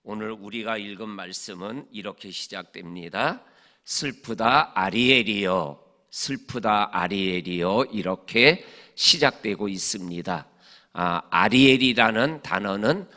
오늘 우리가 읽은 말씀은 이렇게 시작됩니다. 슬프다 아리엘이여, 슬프다 아리엘이여, 이렇게 시작되고 있습니다. 아리엘이라는 단어는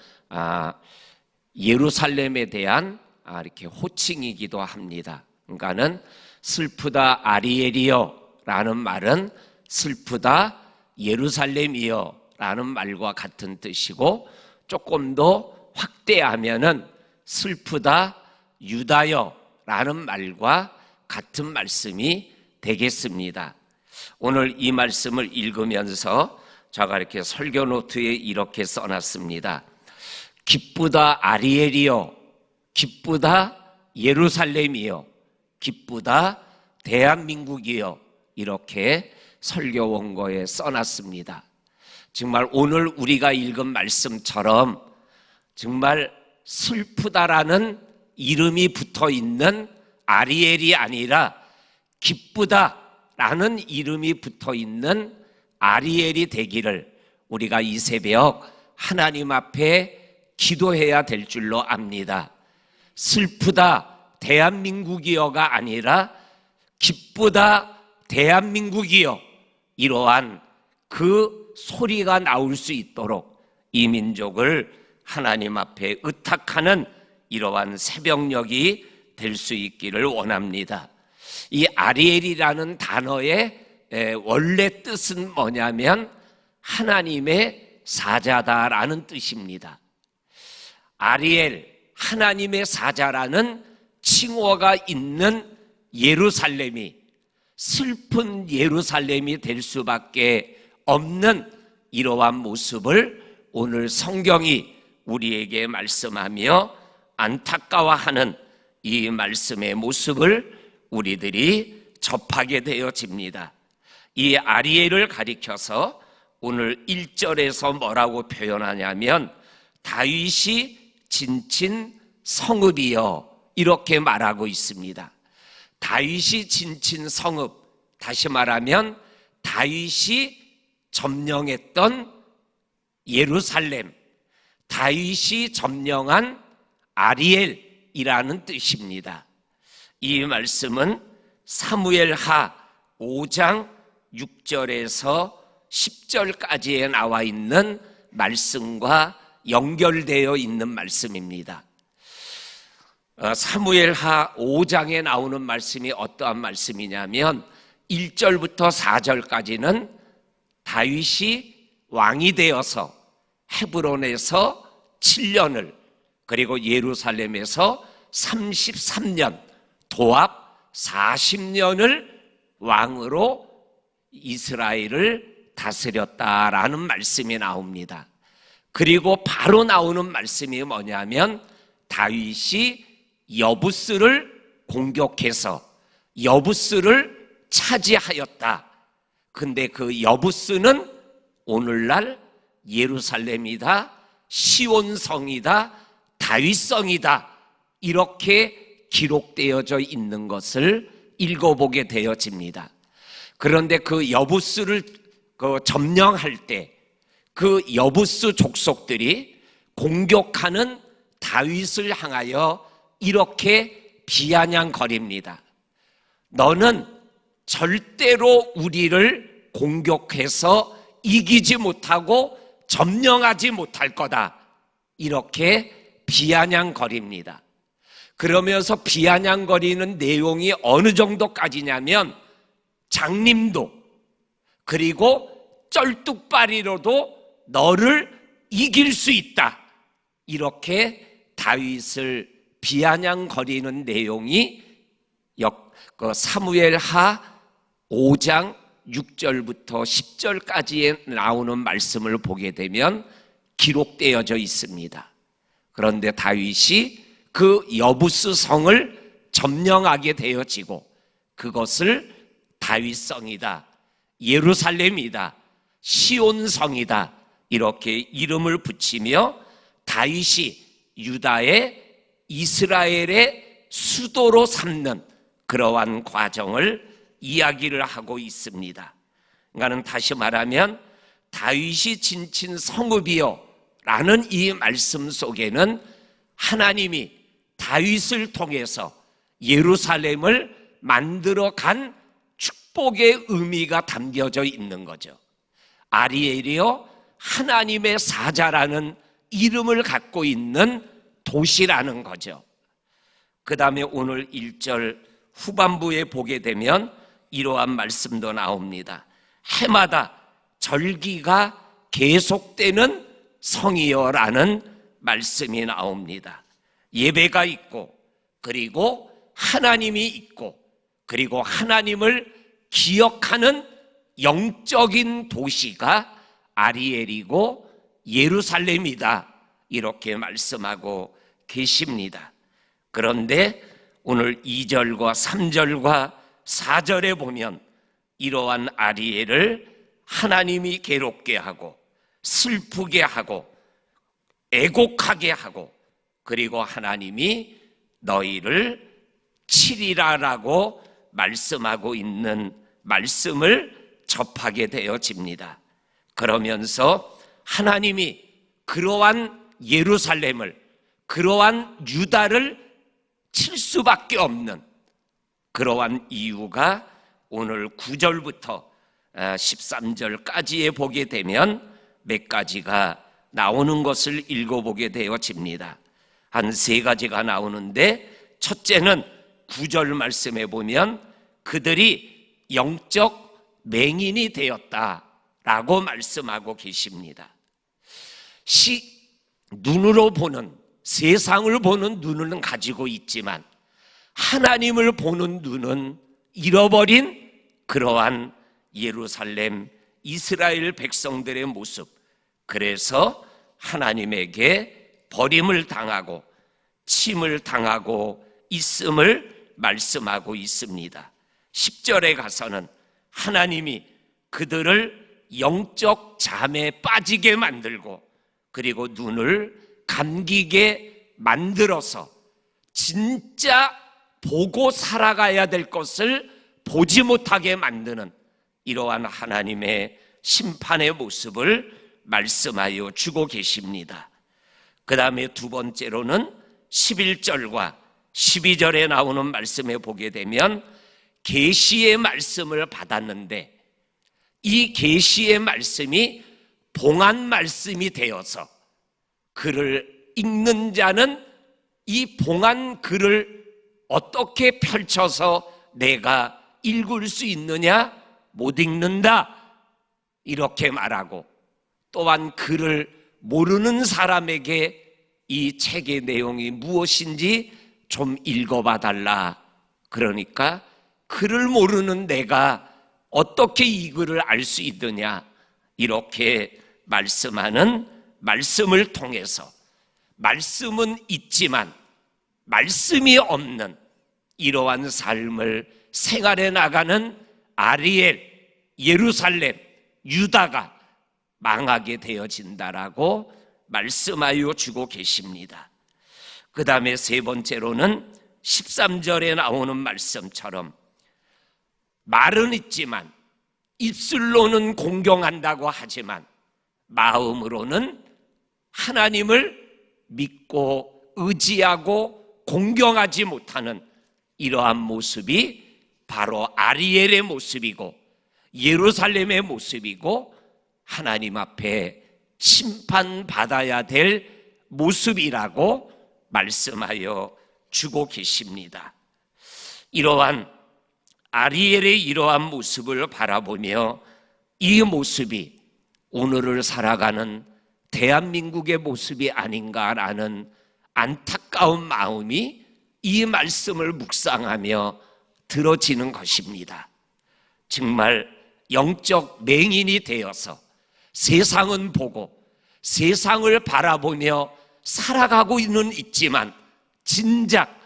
예루살렘에 대한 이렇게 호칭이기도 합니다. 그러니까는 슬프다 아리엘이여 라는 말은 슬프다 예루살렘이여 라는 말과 같은 뜻이고, 조금 더 확대하면은 슬프다 유다여 라는 말과 같은 말씀이 되겠습니다. 오늘 이 말씀을 읽으면서 제가 이렇게 설교 노트에 이렇게 써놨습니다. 기쁘다 아리엘이여, 기쁘다 예루살렘이여, 기쁘다 대한민국이여, 이렇게 설교 원고에 써놨습니다. 정말 오늘 우리가 읽은 말씀처럼 정말 슬프다라는 이름이 붙어 있는 아리엘이 아니라 기쁘다라는 이름이 붙어 있는 아리엘이 되기를 우리가 이 새벽 하나님 앞에 기도해야 될 줄로 압니다. 슬프다 대한민국이여가 아니라 기쁘다 대한민국이여, 이러한 그 소리가 나올 수 있도록 이 민족을 하나님 앞에 의탁하는 이러한 새벽녘이 될 수 있기를 원합니다. 이 아리엘이라는 단어의 원래 뜻은 뭐냐면 하나님의 사자다라는 뜻입니다. 아리엘, 하나님의 사자라는 칭호가 있는 예루살렘이 슬픈 예루살렘이 될 수밖에 없는 이러한 모습을 오늘 성경이 우리에게 말씀하며 안타까워하는 이 말씀의 모습을 우리들이 접하게 되어집니다. 이 아리엘을 가리켜서 오늘 1절에서 뭐라고 표현하냐면 다윗이 진친 성읍이여, 이렇게 말하고 있습니다. 다윗이 진친 성읍, 다시 말하면 다윗이 점령했던 예루살렘, 다윗이 점령한 아리엘이라는 뜻입니다. 이 말씀은 사무엘하 5장 6절에서 10절까지에 나와 있는 말씀과 연결되어 있는 말씀입니다. 사무엘하 5장에 나오는 말씀이 어떠한 말씀이냐면 1절부터 4절까지는 다윗이 왕이 되어서 헤브론에서 7년을, 그리고 예루살렘에서 33년, 도합 40년을 왕으로 이스라엘을 다스렸다라는 말씀이 나옵니다. 그리고 바로 나오는 말씀이 뭐냐면 다윗이 여부스를 공격해서 여부스를 차지하였다. 근데 그 여부스는 오늘날 예루살렘이다, 시온성이다, 다윗성이다, 이렇게 기록되어져 있는 것을 읽어보게 되어집니다. 그런데 그 여부스를 점령할 때 그 여부스 족속들이 공격하는 다윗을 향하여 이렇게 비아냥거립니다. 너는 절대로 우리를 공격해서 이기지 못하고 점령하지 못할 거다, 이렇게 비아냥거립니다. 그러면서 비아냥거리는 내용이 어느 정도까지냐면 장림도, 그리고 쩔뚝발이로도 너를 이길 수 있다, 이렇게 다윗을 비아냥거리는 내용이 사무엘하 5장 6절부터 10절까지에 나오는 말씀을 보게 되면 기록되어져 있습니다. 그런데 다윗이 그 여부스 성을 점령하게 되어지고 그것을 다윗성이다, 예루살렘이다, 시온성이다, 이렇게 이름을 붙이며 다윗이 유다의 이스라엘의 수도로 삼는 그러한 과정을 이야기를 하고 있습니다. 그러니까 다시 말하면 다윗이 진친 성읍이요 라는 이 말씀 속에는 하나님이 다윗을 통해서 예루살렘을 만들어 간 축복의 의미가 담겨져 있는 거죠. 아리엘이요, 하나님의 사자라는 이름을 갖고 있는 도시라는 거죠. 그 다음에 오늘 1절 후반부에 보게 되면 이러한 말씀도 나옵니다. 해마다 절기가 계속되는 성이여라는 말씀이 나옵니다. 예배가 있고, 그리고 하나님이 있고, 그리고 하나님을 기억하는 영적인 도시가 아리엘이고 예루살렘이다, 이렇게 말씀하고 계십니다. 그런데 오늘 2절과 3절과 4절에 보면 이러한 아리엘을 하나님이 괴롭게 하고 슬프게 하고 애곡하게 하고, 그리고 하나님이 너희를 치리라라고 말씀하고 있는 말씀을 접하게 되어집니다. 그러면서 하나님이 그러한 예루살렘을, 그러한 유다를 칠 수밖에 없는 그러한 이유가 오늘 9절부터 13절까지에 보게 되면 몇 가지가 나오는 것을 읽어보게 되어집니다. 한 3가지가 나오는데, 첫째는 9절 말씀에 보면 그들이 영적 맹인이 되었다라고 말씀하고 계십니다. 눈으로 보는, 세상을 보는 눈은 가지고 있지만 하나님을 보는 눈은 잃어버린 그러한 예루살렘 이스라엘 백성들의 모습, 그래서 하나님에게 버림을 당하고 침을 당하고 있음을 말씀하고 있습니다. 10절에 가서는 하나님이 그들을 영적 잠에 빠지게 만들고, 그리고 눈을 감기게 만들어서 진짜 보고 살아가야 될 것을 보지 못하게 만드는 이러한 하나님의 심판의 모습을 말씀하여 주고 계십니다. 그 다음에 두 번째로는 11절과 12절에 나오는 말씀에 보게 되면 계시의 말씀을 받았는데, 이 계시의 말씀이 봉한 말씀이 되어서 글을 읽는 자는 이 봉한 글을 어떻게 펼쳐서 내가 읽을 수 있느냐? 못 읽는다, 이렇게 말하고, 또한 글을 모르는 사람에게 이 책의 내용이 무엇인지 좀 읽어봐 달라, 그러니까 글을 모르는 내가 어떻게 이 글을 알 수 있느냐, 이렇게 말씀하는 말씀을 통해서 말씀은 있지만 말씀이 없는 이러한 삶을 생활해 나가는 아리엘, 예루살렘, 유다가 망하게 되어진다라고 말씀하여 주고 계십니다. 그 다음에 세 번째로는 13절에 나오는 말씀처럼 말은 있지만, 입술로는 공경한다고 하지만 마음으로는 하나님을 믿고 의지하고 공경하지 못하는 이러한 모습이 바로 아리엘의 모습이고 예루살렘의 모습이고 하나님 앞에 심판받아야 될 모습이라고 말씀하여 주고 계십니다. 이러한 아리엘의 이러한 모습을 바라보며 이 모습이 오늘을 살아가는 대한민국의 모습이 아닌가라는 안타까운 마음이 이 말씀을 묵상하며 들어지는 것입니다. 정말 영적 맹인이 되어서 세상은 보고 세상을 바라보며 살아가고 있지만 진작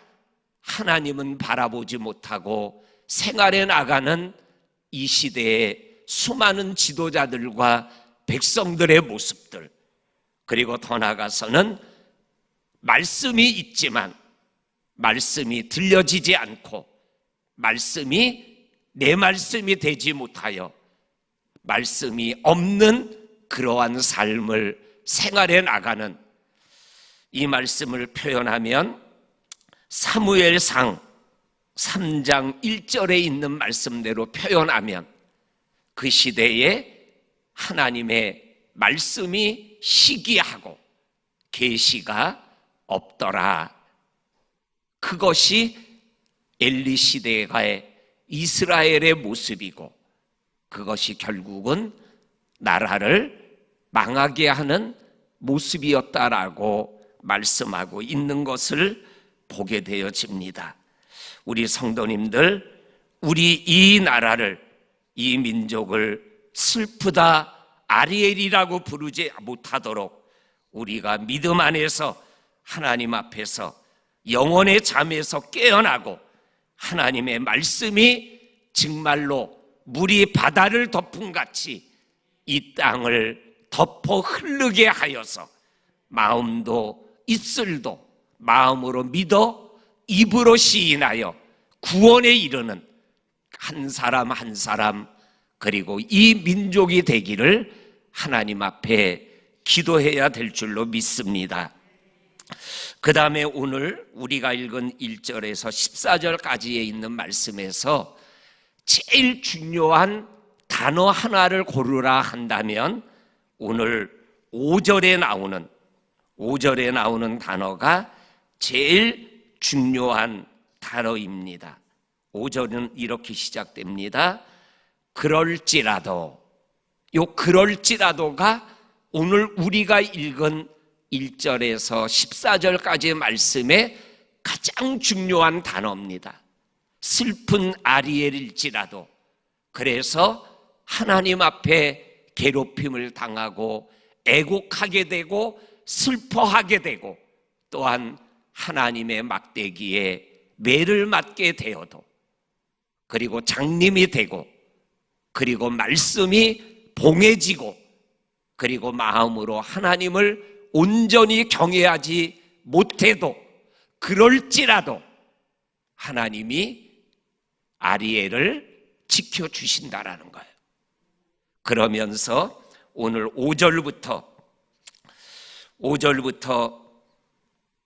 하나님은 바라보지 못하고 생활해 나가는 이 시대의 수많은 지도자들과 백성들의 모습들, 그리고 더 나아가서는 말씀이 있지만 말씀이 들려지지 않고 말씀이 내 말씀이 되지 못하여 말씀이 없는 그러한 삶을 생활해 나가는 이 말씀을 표현하면 사무엘상 3장 1절에 있는 말씀대로 표현하면 그 시대에 하나님의 말씀이 시기하고 계시가 없더라. 그것이 엘리 시대의 이스라엘의 모습이고 그것이 결국은 나라를 망하게 하는 모습이었다라고 말씀하고 있는 것을 보게 되어집니다. 우리 성도님들, 우리 이 나라를, 이 민족을 슬프다 아리엘이라고 부르지 못하도록 우리가 믿음 안에서 하나님 앞에서 영혼의 잠에서 깨어나고 하나님의 말씀이 정말로 물이 바다를 덮음같이 이 땅을 덮어 흐르게 하여서 마음도 입술도 마음으로 믿어 입으로 시인하여 구원에 이르는 한 사람 한 사람 그리고 이 민족이 되기를 하나님 앞에 기도해야 될 줄로 믿습니다. 그 다음에 오늘 우리가 읽은 1절에서 14절까지에 있는 말씀에서 제일 중요한 단어 하나를 고르라 한다면 오늘 5절에 나오는 단어가 제일 중요한 단어입니다. 5절은 이렇게 시작됩니다. 그럴지라도, 요 그럴지라도가 오늘 우리가 읽은 1절에서 14절까지의 말씀의 가장 중요한 단어입니다. 슬픈 아리엘일지라도, 그래서 하나님 앞에 괴롭힘을 당하고 애곡하게 되고 슬퍼하게 되고 또한 하나님의 막대기에 매를 맞게 되어도 그리고 장님이 되고 그리고 말씀이 봉해지고 그리고 마음으로 하나님을 온전히 경외하지 못해도 그럴지라도 하나님이 아리엘을 지켜주신다라는 거예요. 그러면서 오늘 5절부터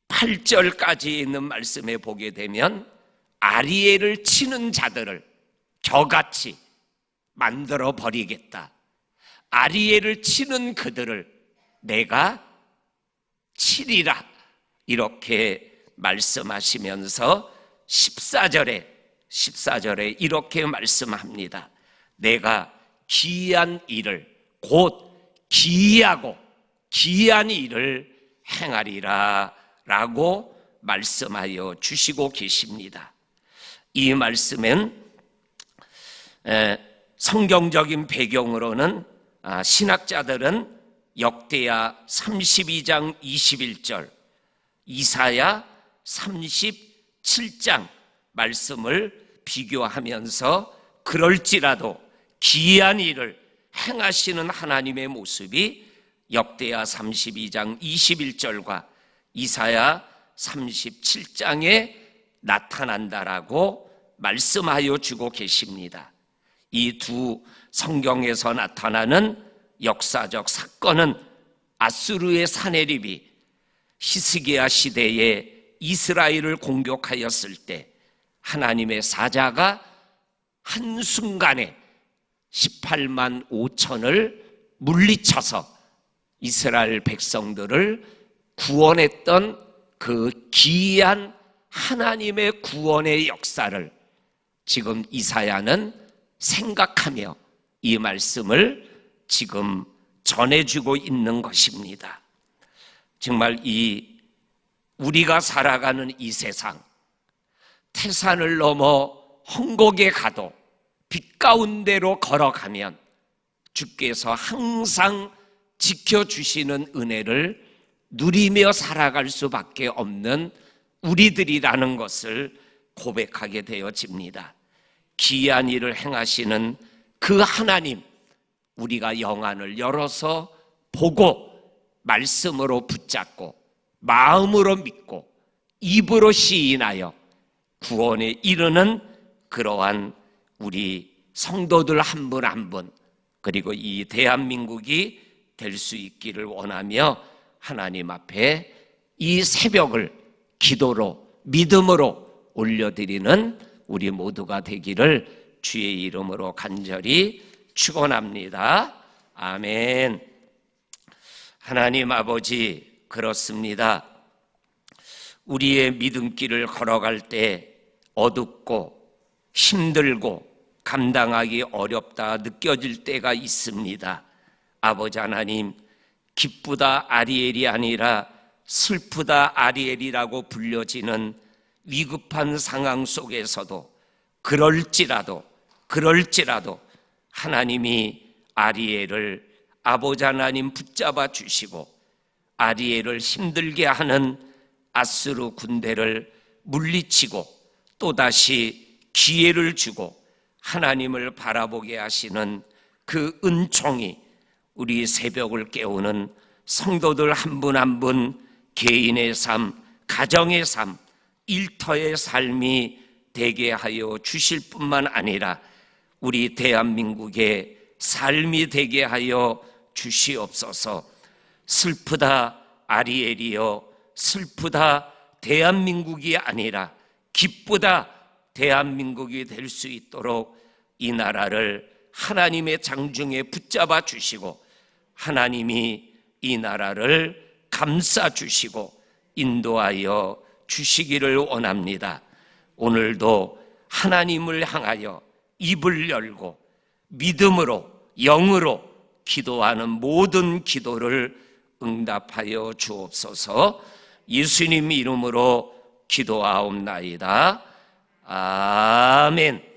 8절까지 있는 말씀에 보게 되면 아리엘을 치는 자들을 겨같이 만들어 버리겠다. 아리엘을 치는 그들을 내가 치리라. 이렇게 말씀하시면서 14절에 이렇게 말씀합니다. 내가 기이한 일을 곧 기이하고 기이한 일을 행하리라 라고 말씀하여 주시고 계십니다. 이 말씀은 성경적인 배경으로는 신학자들은 역대하 32장 21절, 이사야 37장 말씀을 비교하면서 그럴지라도 기이한 일을 행하시는 하나님의 모습이 역대하 32장 21절과 이사야 37장에 나타난다라고 말씀하여 주고 계십니다. 이 두 성경에서 나타나는 역사적 사건은 아수르의 사내립이 히스기야 시대에 이스라엘을 공격하였을 때 하나님의 사자가 한순간에 18만 5천을 물리쳐서 이스라엘 백성들을 구원했던 그 기이한 하나님의 구원의 역사를 지금 이사야는 생각하며 이 말씀을 지금 전해주고 있는 것입니다. 정말 우리가 살아가는 이 세상, 태산을 넘어 헝곡에 가도 빛 가운데로 걸어가면 주께서 항상 지켜주시는 은혜를 누리며 살아갈 수밖에 없는 우리들이라는 것을 고백하게 되어집니다. 기이한 일을 행하시는 그 하나님, 우리가 영안을 열어서 보고 말씀으로 붙잡고 마음으로 믿고 입으로 시인하여 구원에 이르는 그러한 우리 성도들 한 분 한 분, 그리고 이 대한민국이 될 수 있기를 원하며 하나님 앞에 이 새벽을 기도로 믿음으로 올려드리는 우리 모두가 되기를 주의 이름으로 간절히 축원합니다. 아멘. 하나님 아버지, 그렇습니다. 우리의 믿음길을 걸어갈 때 어둡고 힘들고 감당하기 어렵다 느껴질 때가 있습니다. 아버지 하나님, 기쁘다 아리엘이 아니라 슬프다 아리엘이라고 불려지는 위급한 상황 속에서도 그럴지라도 하나님이 아리엘을 아버지 하나님 붙잡아 주시고 아리엘을 힘들게 하는 아수르 군대를 물리치고 또다시 기회를 주고 하나님을 바라보게 하시는 그 은총이 우리 새벽을 깨우는 성도들 한 분 한 분 개인의 삶, 가정의 삶, 일터의 삶이 되게 하여 주실 뿐만 아니라 우리 대한민국의 삶이 되게 하여 주시옵소서. 슬프다 아리엘이여, 슬프다 대한민국이 아니라 기쁘다 대한민국이 될 수 있도록 이 나라를 하나님의 장중에 붙잡아 주시고 하나님이 이 나라를 감싸 주시고 인도하여 주시기를 원합니다. 오늘도 하나님을 향하여 입을 열고 믿음으로 영으로 기도하는 모든 기도를 응답하여 주옵소서. 예수님 이름으로 기도하옵나이다. 아멘.